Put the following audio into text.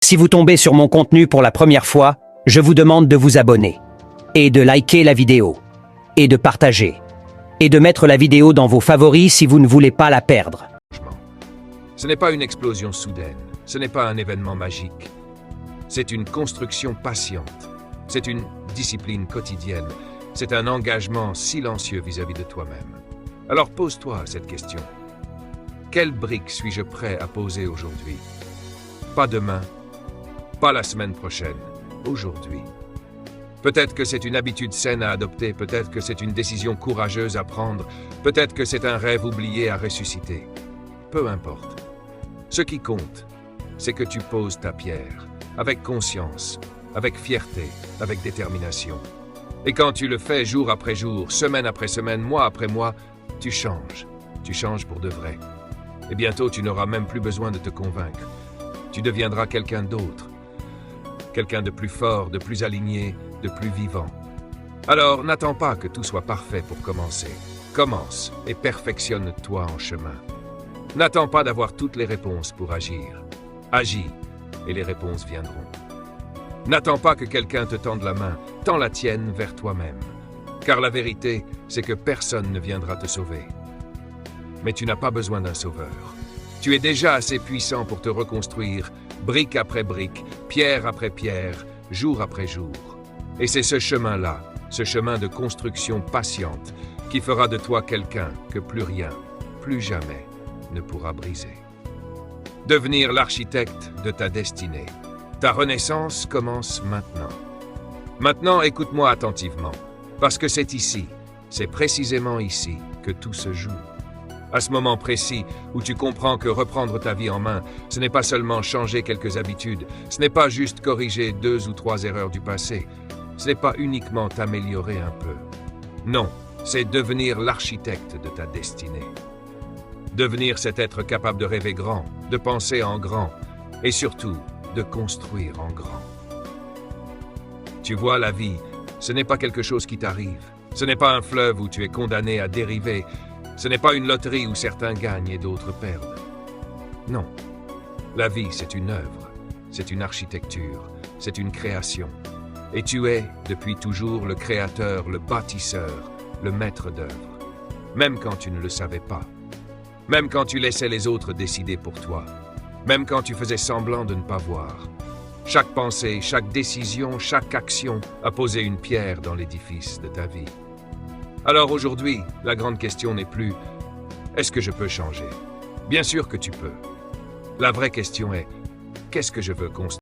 Si vous tombez sur mon contenu pour la première fois, je vous demande de vous abonner, et de liker la vidéo, et de partager, et de mettre la vidéo dans vos favoris si vous ne voulez pas la perdre. Ce n'est pas une explosion soudaine, ce n'est pas un événement magique. C'est une construction patiente, c'est une discipline quotidienne, c'est un engagement silencieux vis-à-vis de toi-même. Alors pose-toi cette question. Quelle brique suis-je prêt à poser aujourd'hui? Pas demain, pas la semaine prochaine, aujourd'hui. Peut-être que c'est une habitude saine à adopter, peut-être que c'est une décision courageuse à prendre, peut-être que c'est un rêve oublié à ressusciter. Peu importe. Ce qui compte, c'est que tu poses ta pierre, avec conscience, avec fierté, avec détermination. Et quand tu le fais jour après jour, semaine après semaine, mois après mois, tu changes pour de vrai. Et bientôt tu n'auras même plus besoin de te convaincre. Tu deviendras quelqu'un d'autre, quelqu'un de plus fort, de plus aligné, de plus vivant. Alors n'attends pas que tout soit parfait pour commencer. Commence et perfectionne-toi en chemin. N'attends pas d'avoir toutes les réponses pour agir. Agis et les réponses viendront. N'attends pas que quelqu'un te tende la main, tends la tienne vers toi-même. Car la vérité, c'est que personne ne viendra te sauver. Mais tu n'as pas besoin d'un sauveur. Tu es déjà assez puissant pour te reconstruire, brique après brique, pierre après pierre, jour après jour. Et c'est ce chemin-là, ce chemin de construction patiente, qui fera de toi quelqu'un que plus rien, plus jamais, ne pourra briser. Devenir l'architecte de ta destinée. Ta renaissance commence maintenant. Maintenant, écoute-moi attentivement, parce que c'est ici, c'est précisément ici que tout se joue. À ce moment précis où tu comprends que reprendre ta vie en main, ce n'est pas seulement changer quelques habitudes, ce n'est pas juste corriger 2 ou 3 erreurs du passé, ce n'est pas uniquement t'améliorer un peu. Non, c'est devenir l'architecte de ta destinée. Devenir cet être capable de rêver grand, de penser en grand, et surtout, de construire en grand. Tu vois, la vie, ce n'est pas quelque chose qui t'arrive. Ce n'est pas un fleuve où tu es condamné à dériver. Ce n'est pas une loterie où certains gagnent et d'autres perdent. Non. La vie, c'est une œuvre, c'est une architecture, c'est une création. Et tu es, depuis toujours, le créateur, le bâtisseur, le maître d'œuvre. Même quand tu ne le savais pas. Même quand tu laissais les autres décider pour toi. Même quand tu faisais semblant de ne pas voir. Chaque pensée, chaque décision, chaque action a posé une pierre dans l'édifice de ta vie. Alors aujourd'hui, la grande question n'est plus « Est-ce que je peux changer ?» Bien sûr que tu peux. La vraie question est « Qu'est-ce que je veux construire ?»